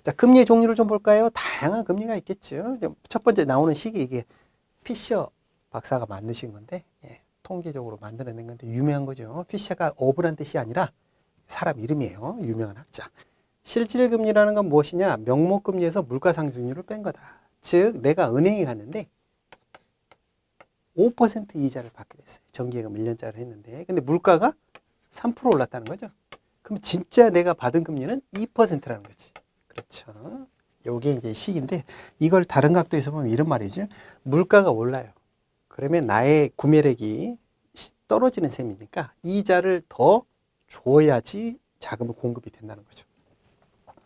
자, 금리의 종류를 좀 볼까요? 다양한 금리가 있겠죠. 첫 번째 나오는 식이 이게 피셔 박사가 만드신 건데, 예, 통계적으로 만들어낸 건데 유명한 거죠. 피셔가 어부란 뜻이 아니라 사람 이름이에요. 유명한 학자. 실질금리라는 건 무엇이냐? 명목금리에서 물가상승률을 뺀 거다. 즉 내가 은행에 갔는데 5% 이자를 받게 됐어요. 정기예금 1년짜리를 했는데 근데 물가가 3% 올랐다는 거죠. 그럼 진짜 내가 받은 금리는 2%라는 거지. 그렇죠. 요게 이제 식인데 이걸 다른 각도에서 보면 이런 말이죠. 물가가 올라요. 그러면 나의 구매력이 떨어지는 셈이니까 이자를 더 줘야지 자금이 공급이 된다는 거죠.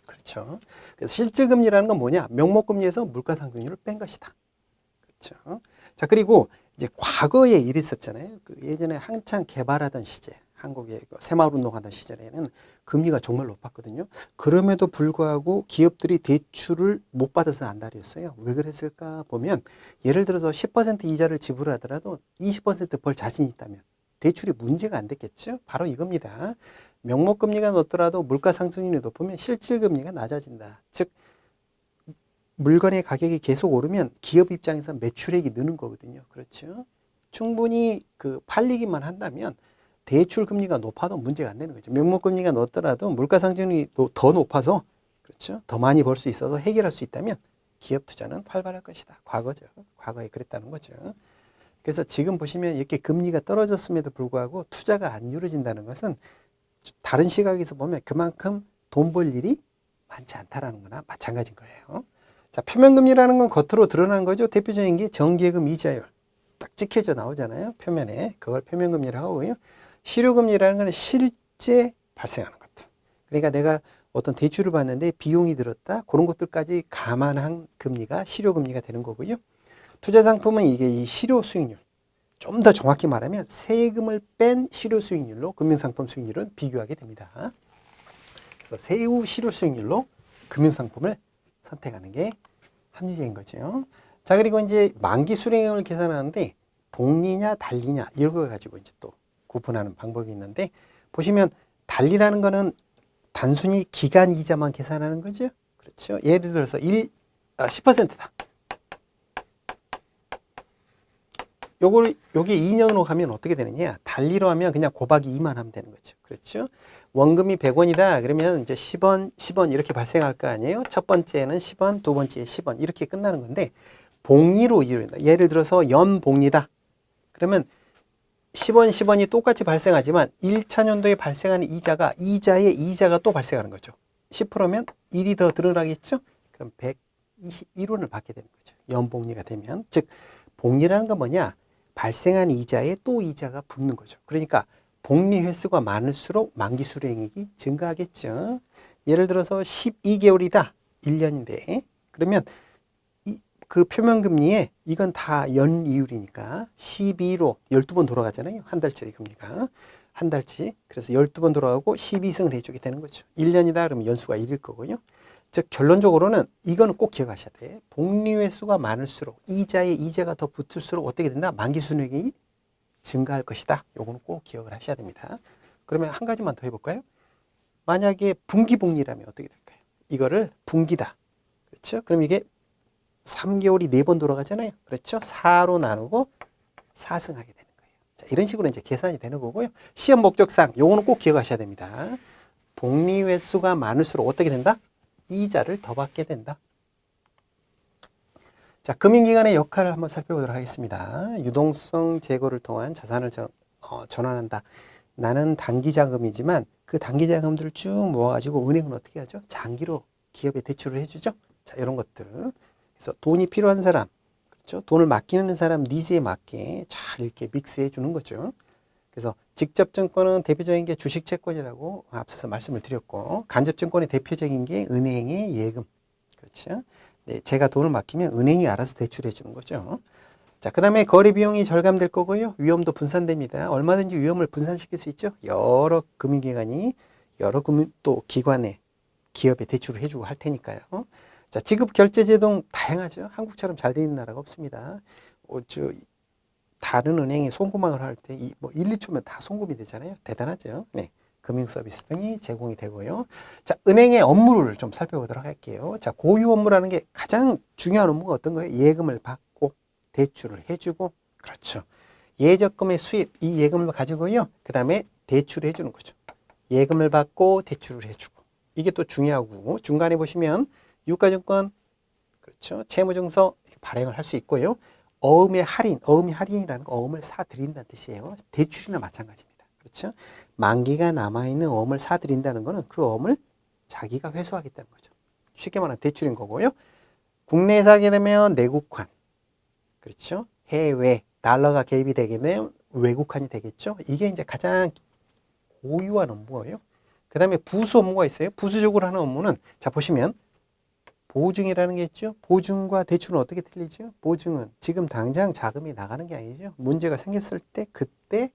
그렇죠. 그래서 실질금리라는 건 뭐냐? 명목금리에서 물가상승률을 뺀 것이다. 그렇죠. 자, 그리고 이제 과거에 일이 있었잖아요. 그 예전에 한창 개발하던 시제, 한국에 새마을운동하던 시절에는 금리가 정말 높았거든요. 그럼에도 불구하고 기업들이 대출을 못 받아서 안달이었어요. 왜 그랬을까 보면 예를 들어서 10% 이자를 지불하더라도 20%벌 자신이 있다면 대출이 문제가 안 됐겠죠. 바로 이겁니다. 명목금리가 높더라도 물가 상승률이 높으면 실질금리가 낮아진다. 즉 물건의 가격이 계속 오르면 기업 입장에서 매출액이 느는 거거든요. 그렇죠? 충분히 그 팔리기만 한다면 대출 금리가 높아도 문제가 안 되는 거죠. 명목금리가 높더라도 물가 상승률이 더 높아서 그렇죠? 더 많이 벌 수 있어서 해결할 수 있다면 기업 투자는 활발할 것이다. 과거죠. 과거에 그랬다는 거죠. 그래서 지금 보시면 이렇게 금리가 떨어졌음에도 불구하고 투자가 안 이루어진다는 것은 다른 시각에서 보면 그만큼 돈 벌 일이 많지 않다라는 거나 마찬가지인 거예요. 자, 표면금리라는 건 겉으로 드러난 거죠. 대표적인 게 정기예금 이자율. 딱 찍혀져 나오잖아요. 표면에. 그걸 표면금리라고 하고요. 실효금리라는 건 실제 발생하는 것들. 그러니까 내가 어떤 대출을 받는데 비용이 들었다. 그런 것들까지 감안한 금리가 실효금리가 되는 거고요. 투자상품은 이게 이 실효수익률. 좀 더 정확히 말하면 세금을 뺀 실효수익률로 금융상품 수익률은 비교하게 됩니다. 그래서 세후 실효수익률로 금융상품을 선택하는 게 합리적인 거죠. 자, 그리고 이제 만기 수령을 계산하는데 복리냐 달리냐 이런 거 가지고 이제 또 구분하는 방법이 있는데 보시면 달리라는 거는 단순히 기간 이자만 계산하는 거죠. 그렇죠. 예를 들어서 10%다. 요게 2년으로 가면 어떻게 되느냐? 달리로 하면 그냥 곱하기 2만 하면 되는 거죠. 그렇죠? 원금이 100원이다. 그러면 이제 10원, 10원 이렇게 발생할 거 아니에요? 첫 번째는 10원, 두 번째에 10원 이렇게 끝나는 건데 복리로 이루어진다. 예를 들어서 연복리다. 그러면 10원, 10원이 똑같이 발생하지만 1차 년도에 발생하는 이자가 이자에 이자가 또 발생하는 거죠. 10%면 1이 더 늘어나겠죠? 그럼 121원을 받게 되는 거죠. 연복리가 되면. 즉 복리라는 건 뭐냐? 발생한 이자에 또 이자가 붙는 거죠. 그러니까 복리 횟수가 많을수록 만기 수령액이 증가하겠죠. 예를 들어서 12개월이다. 1년인데. 그러면 그 표면금리에 이건 다 연이율이니까 12로 12번 돌아가잖아요. 한 달짜리 금리가. 한 달치. 그래서 12번 돌아가고 12승을 해주게 되는 거죠. 1년이다 그러면 연수가 1일 거고요. 즉 결론적으로는 이거는 꼭 기억하셔야 돼. 복리 횟수가 많을수록 이자에 이자가 더 붙을수록 어떻게 된다? 만기 수익이 증가할 것이다. 요거는 꼭 기억을 하셔야 됩니다. 그러면 한 가지만 더 해볼까요? 만약에 분기복리라면 어떻게 될까요? 이거를 분기다. 그렇죠? 그럼 이게 3개월이 4번 돌아가잖아요. 그렇죠? 4로 나누고 4승하게 되는 거예요. 자, 이런 식으로 이제 계산이 되는 거고요. 시험 목적상 요거는 꼭 기억하셔야 됩니다. 복리 횟수가 많을수록 어떻게 된다? 이자를 더 받게 된다. 자, 금융기관의 역할을 한번 살펴보도록 하겠습니다. 유동성 제고를 통한 자산을 전환한다. 나는 단기 자금이지만 그 단기 자금들을 쭉 모아가지고 은행은 어떻게 하죠? 장기로 기업에 대출을 해주죠. 자, 이런 것들. 그래서 돈이 필요한 사람, 그렇죠? 돈을 맡기는 사람 니즈에 맞게 잘 이렇게 믹스해 주는 거죠. 그래서 직접증권은 대표적인 게 주식채권이라고 앞서서 말씀을 드렸고, 간접증권의 대표적인 게 은행의 예금. 그렇죠? 네, 제가 돈을 맡기면 은행이 알아서 대출해 주는 거죠. 자, 그 다음에 거래 비용이 절감될 거고요. 위험도 분산됩니다. 얼마든지 위험을 분산시킬 수 있죠. 여러 금융기관이 여러 또 기관에 기업에 대출을 해주고 할 테니까요. 자, 지급 결제 제도 다양하죠. 한국처럼 잘 되어 있는 나라가 없습니다. 다른 은행이 송금을 할 때 뭐 1, 2초면 다 송금이 되잖아요. 대단하죠. 네. 금융 서비스 등이 제공이 되고요. 자, 은행의 업무를 좀 살펴보도록 할게요. 자, 고유 업무라는 게 가장 중요한 업무가 어떤 거예요? 예금을 받고 대출을 해주고, 그렇죠. 예적금의 수입, 이 예금을 가지고요. 그 다음에 대출을 해주는 거죠. 예금을 받고 대출을 해주고. 이게 또 중요하고, 중간에 보시면 유가증권, 그렇죠. 채무증서 발행을 할 수 있고요. 어음의 할인, 어음이 할인이라는 거 어음을 사드린다는 뜻이에요. 대출이나 마찬가지입니다. 그렇죠. 만기가 남아있는 어음을 사드린다는 거는 그 어음을 자기가 회수하겠다는 거죠. 쉽게 말하면 대출인 거고요. 국내에서 하게 되면 내국환, 그렇죠. 해외, 달러가 개입이 되게 되면 외국환이 되겠죠. 이게 이제 가장 고유한 업무예요. 그 다음에 부수 업무가 있어요. 부수적으로 하는 업무는, 자, 보시면 보증이라는 게 있죠. 보증과 대출은 어떻게 틀리죠? 보증은 지금 당장 자금이 나가는 게 아니죠. 문제가 생겼을 때 그때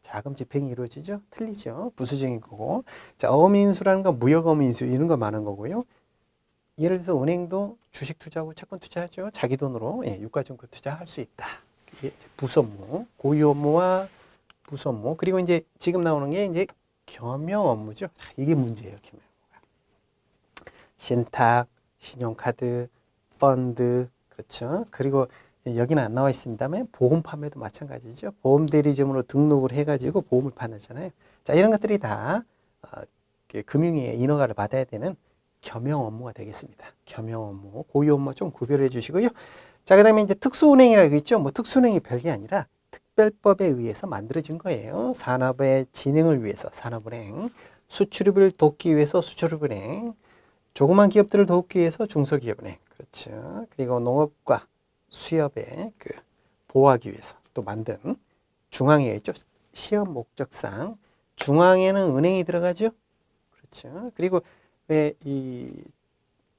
자금 집행이 이루어지죠. 틀리죠. 부수적인 거고. 자, 어민수라는 건 무역어민수 이런 거 많은 거고요. 예를 들어서 은행도 주식 투자하고 채권 투자하죠. 자기 돈으로 유가증권 투자할 수 있다. 이게 부수 업무, 고유 업무와 부수 업무. 그리고 이제 지금 나오는 게 이제 겸용 업무죠. 자, 이게 문제예요. 겸용 업무가. 신탁, 신용카드, 펀드, 그렇죠. 그리고 여기는 안 나와 있습니다만 보험 판매도 마찬가지죠. 보험 대리점으로 등록을 해가지고 보험을 파잖아요. 자, 이런 것들이 다 금융위의 인허가를 받아야 되는 겸용 업무가 되겠습니다. 겸용 업무, 고유 업무 좀 구별해 주시고요. 자, 그다음에 이제 특수은행이라고 있죠. 뭐 특수은행이 별게 아니라 특별법에 의해서 만들어진 거예요. 산업의 진행을 위해서 산업은행, 수출입을 돕기 위해서 수출입은행, 조그만 기업들을 돕기 위해서 중소기업은행, 그렇죠. 그리고 농업과 수협에 보호하기 위해서 또 만든 중앙에 있죠. 시험 목적상 중앙에는 은행이 들어가죠. 그렇죠. 그리고 왜 이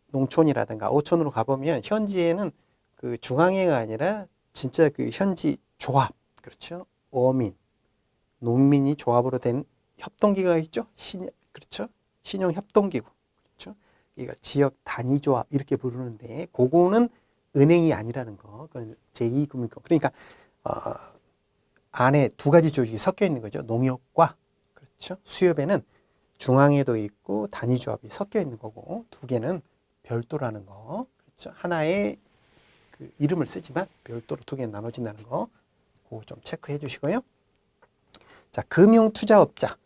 농촌이라든가 어촌으로 가보면 현지에는 그 중앙회가 아니라 진짜 그 현지 조합, 그렇죠. 어민, 농민이 조합으로 된 협동기구가 있죠. 그렇죠. 신용협동기구, 그렇죠. 그러니까 지역 단위조합 이렇게 부르는데 그거는 은행이 아니라는 거. 그건 제2금융권. 그러니까 안에 두 가지 조직이 섞여 있는 거죠. 농협과, 그렇죠. 수협에는 중앙에도 있고 단위조합이 섞여 있는 거고 두 개는 별도라는 거. 그렇죠. 하나의 그 이름을 쓰지만 별도로 두 개는 나눠진다는 거. 그거 좀 체크해 주시고요. 자, 금융투자업자.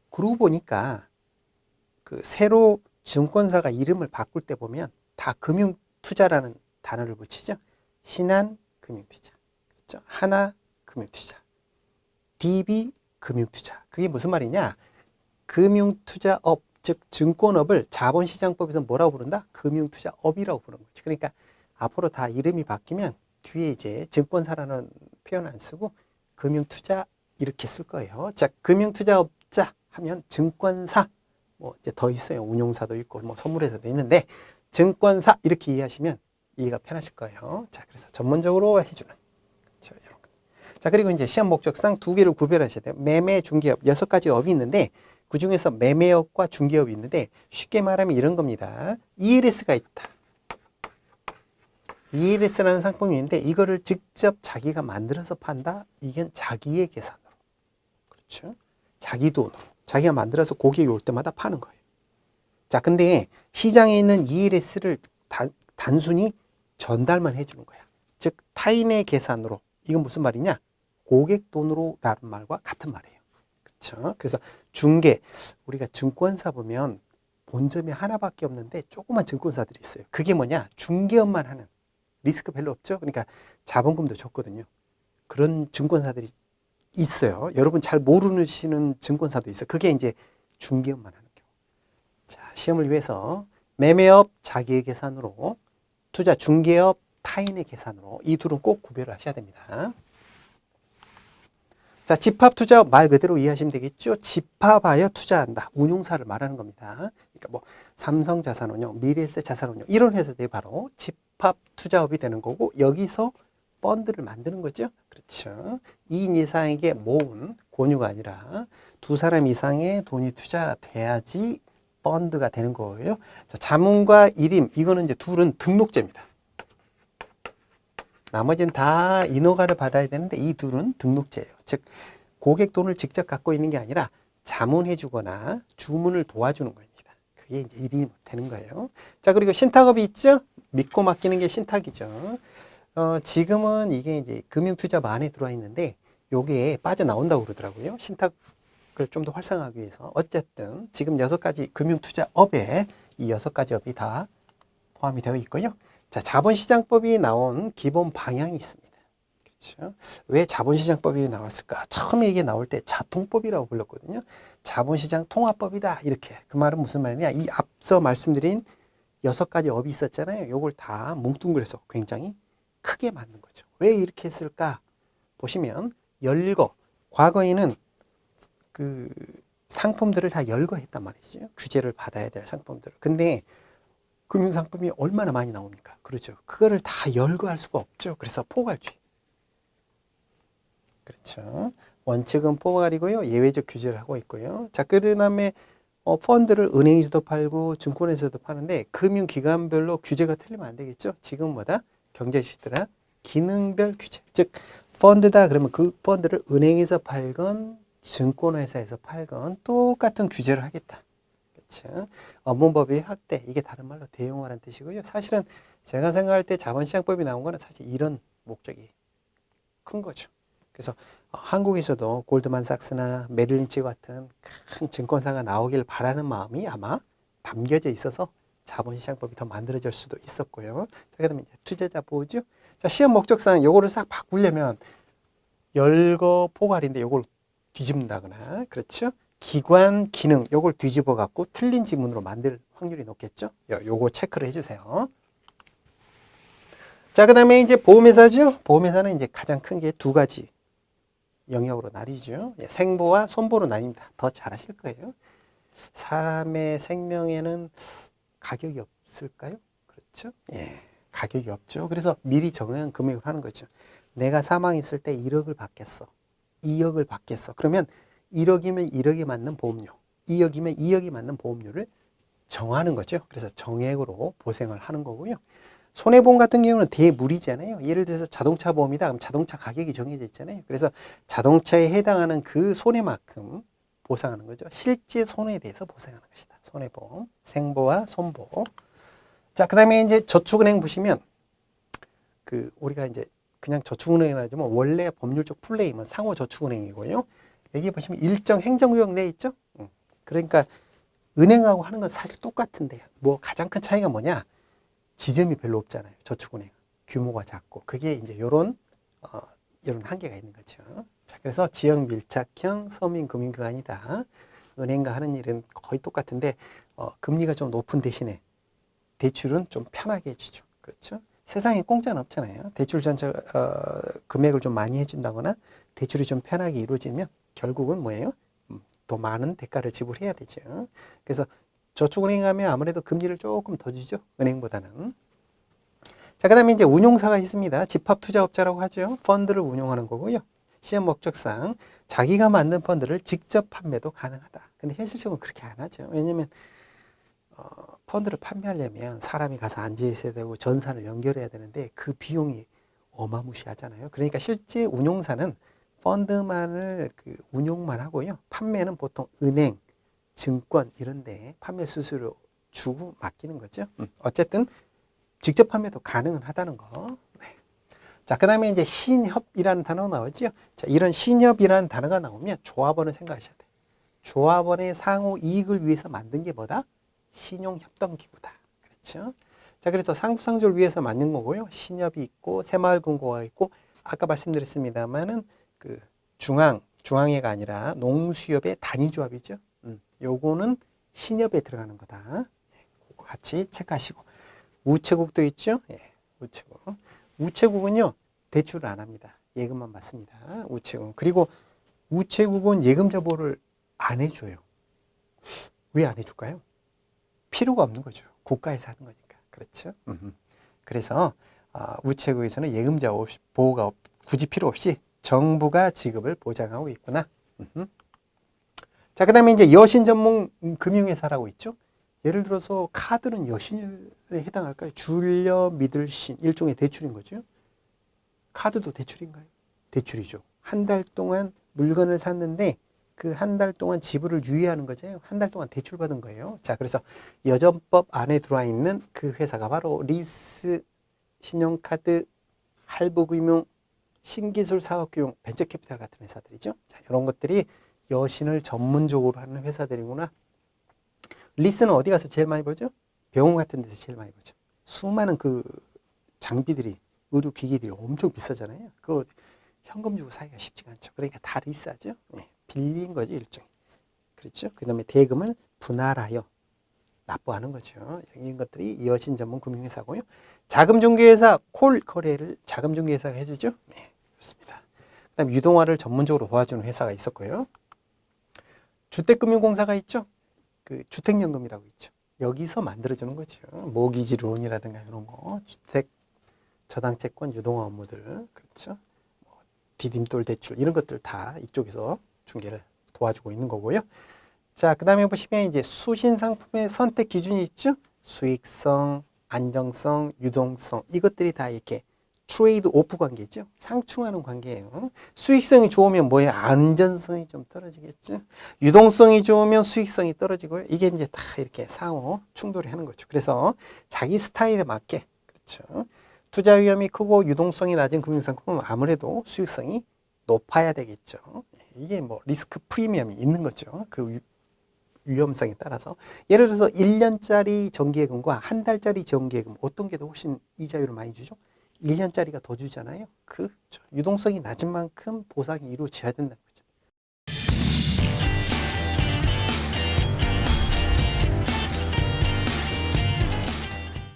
그러고 보니까 그 새로 증권사가 이름을 바꿀 때 보면 다 금융투자라는 단어를 붙이죠. 신한금융투자, 그렇죠? 하나금융투자, DB금융투자. 그게 무슨 말이냐? 금융투자업, 즉 증권업을 자본시장법에서 뭐라고 부른다? 금융투자업이라고 부르는 거죠. 그러니까 앞으로 다 이름이 바뀌면 뒤에 이제 증권사라는 표현 안 쓰고 금융투자 이렇게 쓸 거예요. 자, 금융투자업자 하면 증권사, 뭐 이제 더 있어요. 운용사도 있고 뭐 선물회사도 있는데 증권사 이렇게 이해하시면 이해가 편하실 거예요. 자, 그래서 전문적으로 해주는. 그렇죠, 이런 거. 자, 그리고 이제 시험 목적상 두 개를 구별하셔야 돼요. 매매, 중개업 6가지 업이 있는데 그 중에서 매매업과 중개업이 있는데 쉽게 말하면 이런 겁니다. ELS가 있다. ELS라는 상품이 있는데 이거를 직접 자기가 만들어서 판다. 이건 자기의 계산으로. 그렇죠. 자기 돈으로. 자기가 만들어서 고객이 올 때마다 파는 거예요. 자, 근데 시장에 있는 ELS를 단순히 전달만 해주는 거야. 즉 타인의 계산으로. 이건 무슨 말이냐? 고객 돈으로 라는 말과 같은 말이에요. 그렇죠? 그래서 중개, 우리가 증권사 보면 본점이 하나밖에 없는데 조그만 증권사들이 있어요. 그게 뭐냐? 중개업만 하는. 리스크 별로 없죠? 그러니까 자본금도 적거든요. 그런 증권사들이 있어요. 여러분 잘 모르시는 증권사도 있어요. 그게 이제 중개업만 하는 경우. 자, 시험을 위해서 매매업 자기의 계산으로, 투자 중개업 타인의 계산으로 이 둘은 꼭 구별을 하셔야 됩니다. 자, 집합투자업 말 그대로 이해하시면 되겠죠. 집합하여 투자한다. 운용사를 말하는 겁니다. 그러니까 뭐 삼성자산운용, 미래에셋자산운용 이런 회사들이 바로 집합투자업이 되는 거고 여기서 펀드를 만드는 거죠. 그렇죠. 2인 이상에게 모은 권유가 아니라 두 사람 이상의 돈이 투자돼야지 펀드가 되는 거예요. 자, 자문과 일임 이거는 이제 둘은 등록제입니다. 나머지는 다 인허가를 받아야 되는데 이 둘은 등록제예요. 즉 고객 돈을 직접 갖고 있는 게 아니라 자문해 주거나 주문을 도와주는 겁니다. 그게 이제 일이 되는 거예요. 자, 그리고 신탁업이 있죠? 믿고 맡기는 게 신탁이죠. 지금은 이게 이제 금융투자부 안에 들어와 있는데 요게 빠져나온다고 그러더라고요. 신탁을 좀 더 활성화하기 위해서. 어쨌든 지금 6가지 금융투자업에 이 6가지 업이 다 포함이 되어 있고요. 자, 자본시장법이 나온 기본 방향이 있습니다. 그렇죠? 왜 자본시장법이 나왔을까? 처음에 이게 나올 때 자통법이라고 불렀거든요. 자본시장 통합법이다. 이렇게. 그 말은 무슨 말이냐? 이 앞서 말씀드린 6가지 업이 있었잖아요. 요걸 다 뭉뚱그려서 굉장히 크게 만든 거죠. 왜 이렇게 했을까? 보시면 열거. 과거에는 그 상품들을 다 열거했단 말이죠. 규제를 받아야 될 상품들을. 근데 금융상품이 얼마나 많이 나옵니까? 그렇죠. 그거를 다 열거할 수가 없죠. 그래서 포괄주의. 그렇죠. 원칙은 포괄이고요. 예외적 규제를 하고 있고요. 자, 그 다음에 펀드를 은행에서도 팔고 증권에서도 파는데 금융기관별로 규제가 틀리면 안 되겠죠. 지금 뭐다? 경제시대라 기능별 규제. 즉 펀드다 그러면 그 펀드를 은행에서 팔건 증권회사에서 팔건 똑같은 규제를 하겠다. 그렇죠. 업무법의 확대, 이게 다른 말로 대용화라는 뜻이고요. 사실은 제가 생각할 때 자본시장법이 나온 거는 사실 이런 목적이 큰 거죠. 그래서 한국에서도 골드만삭스나 메릴린치 같은 큰 증권사가 나오길 바라는 마음이 아마 담겨져 있어서 자본시장법이 더 만들어질 수도 있었고요. 자, 그다음에 이제 투자자 보호죠. 자, 시험 목적상 요거를 싹 바꾸려면 열거 포괄인데 요걸 뒤집는다거나, 그렇죠? 기관 기능 요걸 뒤집어 갖고 틀린 지문으로 만들 확률이 높겠죠. 요거 체크를 해주세요. 자, 그 다음에 이제 보험회사죠. 보험회사는 이제 가장 큰 게 2가지 영역으로 나뉘죠. 생보와 손보로 나뉩니다. 더 잘하실 거예요. 사람의 생명에는 가격이 없을까요? 그렇죠? 예, 가격이 없죠. 그래서 미리 정한 금액을 하는 거죠. 내가 사망했을 때 1억을 받겠어. 2억을 받겠어. 그러면 1억이면 1억에 맞는 보험료, 2억이면 2억에 맞는 보험료를 정하는 거죠. 그래서 정액으로 보생을 하는 거고요. 손해보험 같은 경우는 대물이잖아요. 예를 들어서 자동차 보험이다. 그럼 자동차 가격이 정해져 있잖아요. 그래서 자동차에 해당하는 그 손해만큼 보상하는 거죠. 실제 손해에 대해서 보상하는 것이다. 손해보험, 생보와 손보. 자, 그 다음에 이제 저축은행 보시면 우리가 이제 그냥 저축은행이라 하지만 원래 법률적 풀네임은 상호저축은행이고요. 여기 보시면 일정 행정구역 내에 있죠. 그러니까 은행하고 하는 건 사실 똑같은데 뭐 가장 큰 차이가 뭐냐? 지점이 별로 없잖아요. 저축은행 규모가 작고 그게 이제 이런 한계가 있는 거죠. 자, 그래서 지역 밀착형 서민금융기관이다. 은행과 하는 일은 거의 똑같은데 금리가 좀 높은 대신에 대출은 좀 편하게 해주죠. 그렇죠? 세상에 공짜는 없잖아요. 대출 전체 금액을 좀 많이 해준다거나 대출이 좀 편하게 이루어지면 결국은 뭐예요? 더 많은 대가를 지불해야 되죠. 그래서 저축은행 하면 아무래도 금리를 조금 더 주죠. 은행보다는. 자, 그 다음에 이제 운용사가 있습니다. 집합투자업자라고 하죠. 펀드를 운용하는 거고요. 시험 목적상 자기가 만든 펀드를 직접 판매도 가능하다. 근데 현실적으로 그렇게 안 하죠. 왜냐면 펀드를 판매하려면 사람이 가서 앉아 있어야 되고 전산을 연결해야 되는데 그 비용이 어마무시하잖아요. 그러니까 실제 운용사는 펀드만을 운용만 하고요. 판매는 보통 은행, 증권 이런 데 판매 수수료 주고 맡기는 거죠. 어쨌든 직접 판매도 가능은 하다는 거. 네. 자, 그 다음에 이제 신협이라는 단어가 나오죠. 자, 이런 신협이라는 단어가 나오면 조합원을 생각하셔야 돼요. 조합원의 상호 이익을 위해서 만든 게 뭐다? 신용협동기구다. 그렇죠? 자, 그래서 상부상조를 위해서 만든 거고요. 신협이 있고 새마을금고가 있고 아까 말씀드렸습니다만은 중앙회가 아니라 농수협의 단위조합이죠. 요거는 신협에 들어가는 거다. 그거 같이 체크하시고. 우체국도 있죠. 예, 우체국. 우체국은요, 대출을 안 합니다. 예금만 받습니다. 우체국. 그리고 우체국은 예금자 보호를 안 해줘요. 왜 안 해줄까요? 필요가 없는 거죠. 국가에서 하는 거니까. 그렇죠. 그래서 우체국에서는 예금자 보호가 굳이 필요 없이 정부가 지급을 보장하고 있구나. 자, 그 다음에 이제 여신 전문 금융회사라고 있죠. 예를 들어서 카드는 여신에 해당할까요? 줄려 믿을 신, 일종의 대출인 거죠. 카드도 대출인가요? 대출이죠. 한 달 동안 물건을 샀는데 그 한 달 동안 지불을 유예하는 거죠. 한 달 동안 대출받은 거예요. 자, 그래서 여전법 안에 들어와 있는 그 회사가 바로 리스, 신용카드, 할부금융, 신기술 사업금융, 벤처캐피탈 같은 회사들이죠. 자, 이런 것들이 여신을 전문적으로 하는 회사들이구나. 리스는 어디 가서 제일 많이 보죠? 병원 같은 데서 제일 많이 보죠. 수많은 그 장비들이, 의료기기들이 엄청 비싸잖아요. 그거 현금 주고 사기가 쉽지가 않죠. 그러니까 다 리스하죠. 네, 빌린 거죠, 일종의. 그렇죠. 그 다음에 대금을 분할하여 납부하는 거죠. 이런 것들이 여신 전문 금융회사고요. 자금중개회사 콜 거래를 자금중개회사가 해주죠. 네, 그렇습니다. 그 다음에 유동화를 전문적으로 도와주는 회사가 있었고요. 주택금융공사가 있죠. 그 주택연금이라고 있죠. 여기서 만들어주는 거죠. 모기지론이라든가 이런 거, 주택, 저당채권, 유동화 업무들, 그렇죠. 디딤돌 대출 이런 것들 다 이쪽에서 중개를 도와주고 있는 거고요. 자, 그 다음에 보시면 이제 수신 상품의 선택 기준이 있죠. 수익성, 안정성, 유동성 이것들이 다 이렇게 트레이드 오프 관계죠. 상충하는 관계예요. 수익성이 좋으면 뭐예요? 안전성이 좀 떨어지겠죠. 유동성이 좋으면 수익성이 떨어지고요. 이게 이제 다 이렇게 상호 충돌이 하는 거죠. 그래서 자기 스타일에 맞게 그렇죠. 투자 위험이 크고 유동성이 낮은 금융상품은 아무래도 수익성이 높아야 되겠죠. 이게 뭐 리스크 프리미엄이 있는 거죠. 그 위험성에 따라서. 예를 들어서 1년짜리 정기예금과 한 달짜리 정기예금 어떤 게 더 훨씬 이자율을 많이 주죠? 1년짜리가 더 주잖아요. 그 유동성이 낮은 만큼 보상이 이루어져야 된다.